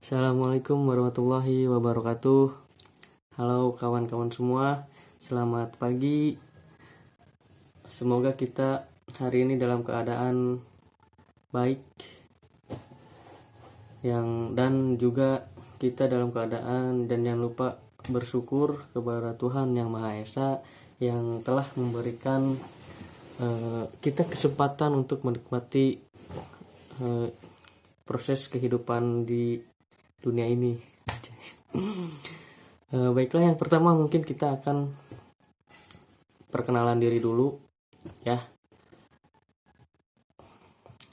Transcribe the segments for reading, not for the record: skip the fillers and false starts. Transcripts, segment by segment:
Assalamualaikum warahmatullahi wabarakatuh. Halo kawan-kawan semua, selamat pagi. Semoga kita hari ini dalam keadaan baik, dan juga kita dalam keadaan dan jangan lupa bersyukur kepada Tuhan Yang Maha Esa yang telah memberikan kita kesempatan untuk menikmati proses kehidupan di dunia ini. Baiklah, yang pertama mungkin kita akan perkenalan diri dulu ya,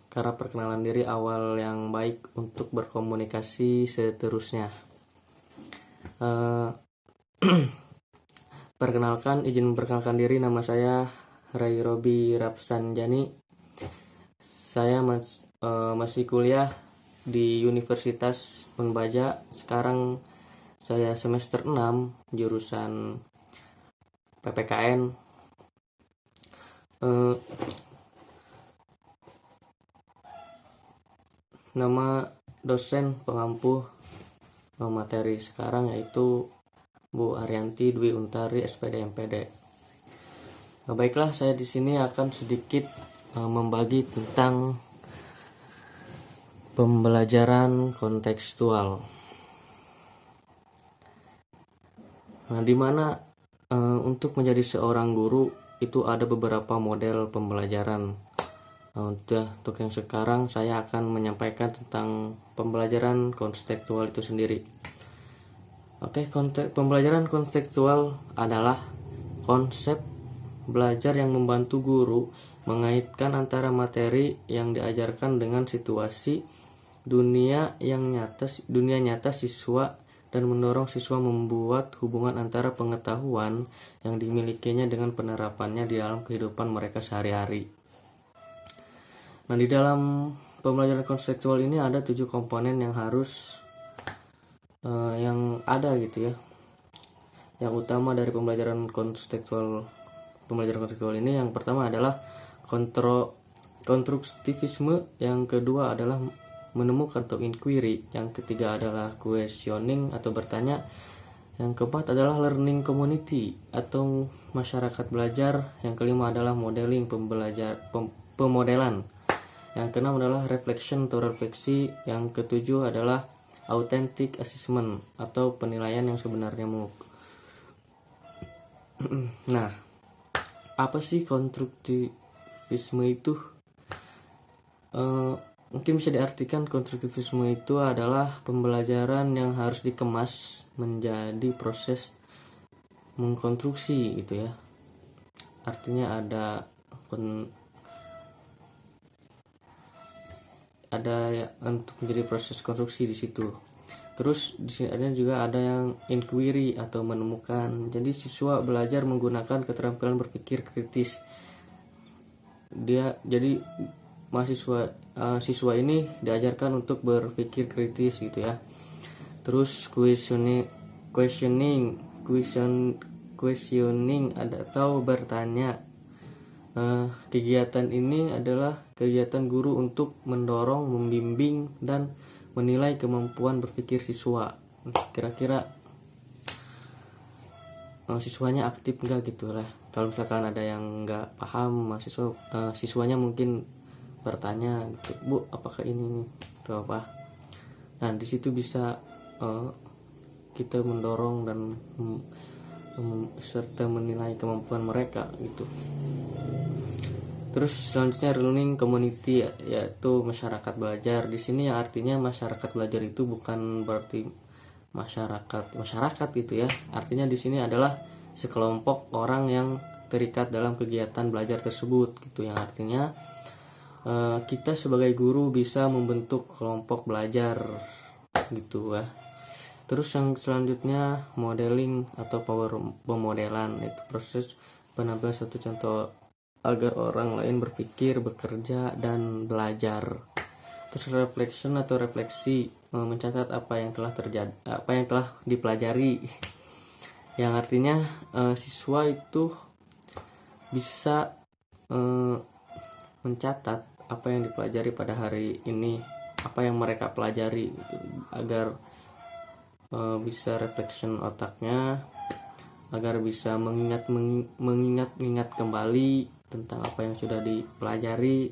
karena perkenalan diri awal yang baik untuk berkomunikasi seterusnya. Izin memperkenalkan diri, nama saya Ray Robi Rapsanjani. Saya masih kuliah di Universitas Unbaja. Sekarang saya semester 6 jurusan PPKN. Nama dosen pengampu materi sekarang yaitu Bu Arianti Dwi Untari SPD MPD. Baiklah, saya di sini akan sedikit membagi tentang pembelajaran kontekstual. Di mana untuk menjadi seorang guru itu ada beberapa model pembelajaran. Untuk yang sekarang saya akan menyampaikan tentang pembelajaran kontekstual itu sendiri. Pembelajaran kontekstual adalah konsep belajar yang membantu guru mengaitkan antara materi yang diajarkan dengan situasi dunia nyata siswa dan mendorong siswa membuat hubungan antara pengetahuan yang dimilikinya dengan penerapannya di dalam kehidupan mereka sehari-hari. Nah, di dalam pembelajaran konseptual ini ada 7 komponen yang harus yang ada gitu ya. Yang utama dari pembelajaran kontekstual ini, yang pertama adalah konstruktivisme, yang kedua adalah menemukan atau inquiry, yang ketiga adalah questioning atau bertanya, yang keempat adalah learning community atau masyarakat belajar, yang kelima adalah modeling pemodelan, yang keenam adalah reflection atau refleksi, yang ketujuh adalah authentic assessment atau penilaian yang sebenarnya. Nah, apa sih konstruktivisme itu? Mungkin bisa diartikan konstruktivisme itu adalah pembelajaran yang harus dikemas menjadi proses mengkonstruksi gitu ya. Artinya ada untuk menjadi proses konstruksi di situ. Terus di sini ada yang inquiry atau menemukan. Jadi siswa belajar menggunakan keterampilan berpikir kritis. Siswa ini diajarkan untuk berpikir kritis gitu ya. Terus questioning atau bertanya. Kegiatan ini adalah kegiatan guru untuk mendorong, membimbing, dan menilai kemampuan berpikir siswa. Kira-kira siswanya aktif enggak gitu lah. Kalau misalkan ada yang enggak paham, siswanya mungkin bertanya gitu, Bu, apakah ini atau apa? Nah, di situ bisa kita mendorong dan serta menilai kemampuan mereka gitu. Terus selanjutnya learning community, yaitu masyarakat belajar. Di sini artinya masyarakat belajar itu bukan berarti masyarakat gitu ya. Artinya di sini adalah sekelompok orang yang terikat dalam kegiatan belajar tersebut gitu, yang artinya kita sebagai guru bisa membentuk kelompok belajar gitu ya. Terus yang selanjutnya modeling atau pemodelan, itu proses penampilan satu contoh agar orang lain berpikir, bekerja, dan belajar. Terus reflection atau refleksi, mencatat apa yang telah dipelajari, yang artinya siswa itu bisa mencatat apa yang dipelajari pada hari ini, apa yang mereka pelajari gitu. agar bisa reflection otaknya, agar bisa mengingat kembali tentang apa yang sudah dipelajari,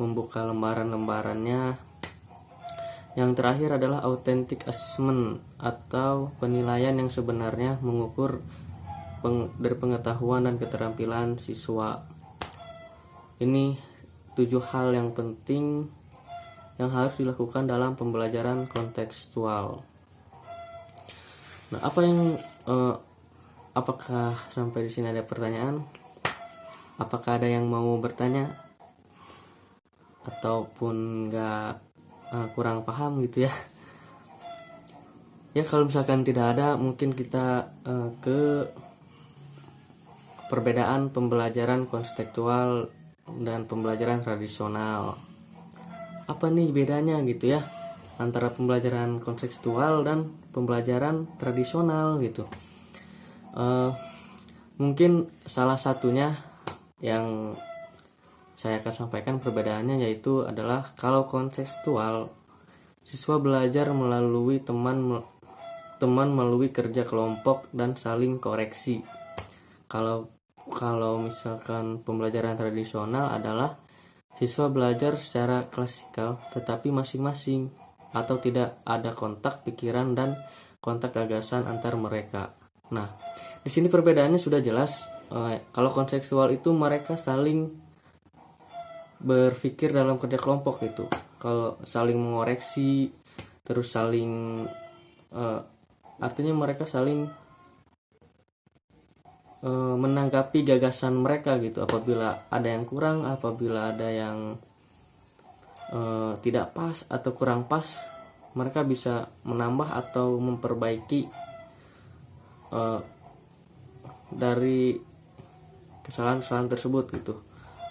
membuka lembaran-lembarannya. Yang terakhir adalah authentic assessment atau penilaian yang sebenarnya mengukur dari pengetahuan dan keterampilan siswa. Ini 7 hal yang penting yang harus dilakukan dalam pembelajaran kontekstual. Nah, apakah sampai di sini ada pertanyaan? Apakah ada yang mau bertanya ataupun kurang paham gitu ya? Ya, kalau misalkan tidak ada, mungkin kita ke perbedaan pembelajaran kontekstual dan pembelajaran tradisional. Apa nih bedanya gitu ya antara pembelajaran kontekstual dan pembelajaran tradisional gitu? Mungkin salah satunya yang saya akan sampaikan perbedaannya yaitu adalah kalau kontekstual, siswa belajar melalui teman melalui kerja kelompok dan saling koreksi. Kalau misalkan pembelajaran tradisional adalah siswa belajar secara klasikal tetapi masing-masing atau tidak ada kontak pikiran dan kontak gagasan antar mereka. Nah, di sini perbedaannya sudah jelas. Kalau kontekstual itu mereka saling berpikir dalam kerja kelompok gitu. Kalau saling mengoreksi, terus saling artinya mereka saling menanggapi gagasan mereka gitu. Apabila ada yang kurang, apabila ada yang tidak pas atau kurang pas, mereka bisa menambah atau memperbaiki dari kesalahan-kesalahan tersebut gitu.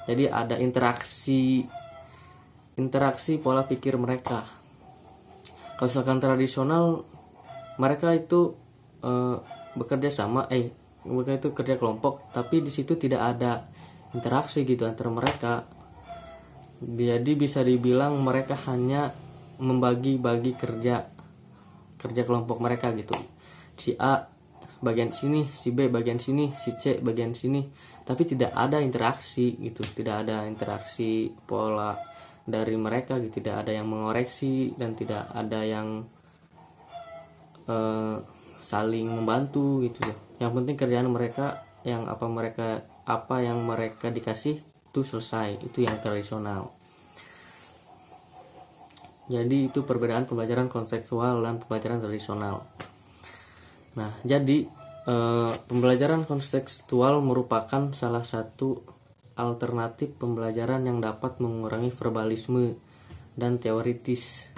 Jadi ada interaksi pola pikir mereka. Kalau misalkan tradisional, mereka itu bekerja sama, mereka itu kerja kelompok, tapi di situ tidak ada interaksi gitu antara mereka. Jadi bisa dibilang mereka hanya membagi-bagi kerja kelompok mereka gitu. Si A bagian sini, si B bagian sini, si C bagian sini, tapi tidak ada interaksi gitu, tidak ada interaksi pola dari mereka gitu, tidak ada yang mengoreksi dan tidak ada yang saling membantu gitu. Yang penting kerjaan mereka apa yang mereka dikasih itu selesai. Itu yang tradisional. Jadi itu perbedaan pembelajaran kontekstual dan pembelajaran tradisional. Nah, jadi pembelajaran kontekstual merupakan salah satu alternatif pembelajaran yang dapat mengurangi verbalisme dan teoritis.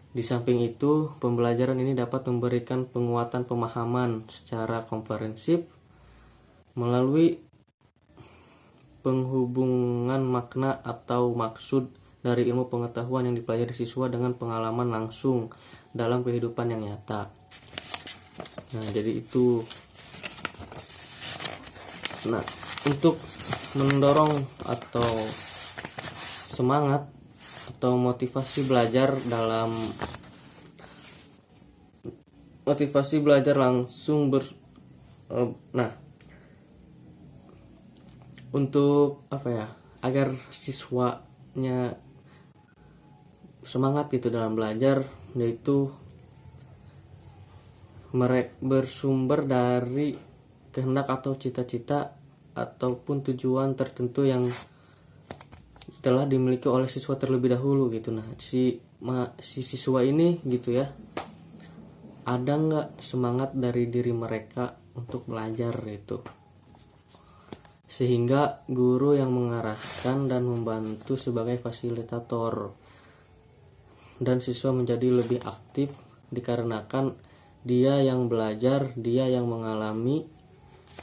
Di samping itu, pembelajaran ini dapat memberikan penguatan pemahaman secara komprehensif melalui penghubungan makna atau maksud dari ilmu pengetahuan yang dipelajari siswa dengan pengalaman langsung dalam kehidupan yang nyata. Nah, jadi itu. Nah, untuk mendorong atau semangat atau motivasi belajar langsung untuk agar siswanya semangat gitu dalam belajar, yaitu mereka bersumber dari kehendak atau cita-cita ataupun tujuan tertentu yang telah dimiliki oleh siswa terlebih dahulu gitu. Nah, si siswa ini gitu ya, ada nggak semangat dari diri mereka untuk belajar itu, sehingga guru yang mengarahkan dan membantu sebagai fasilitator, dan siswa menjadi lebih aktif dikarenakan dia yang belajar, dia yang mengalami,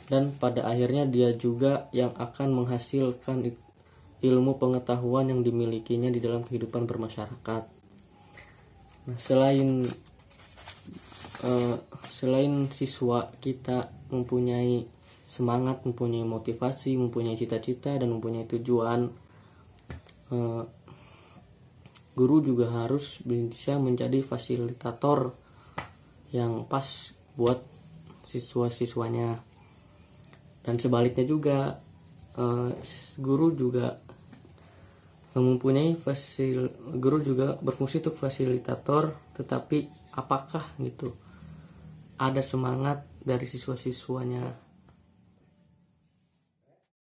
dan pada akhirnya dia juga yang akan menghasilkan ilmu pengetahuan yang dimilikinya di dalam kehidupan bermasyarakat. Nah, selain siswa kita mempunyai semangat, mempunyai motivasi, mempunyai cita-cita, dan mempunyai tujuan, guru juga harus bisa menjadi fasilitator yang pas buat siswa-siswanya. Dan sebaliknya juga, guru juga guru juga berfungsi untuk fasilitator, tetapi apakah gitu ada semangat dari siswa-siswanya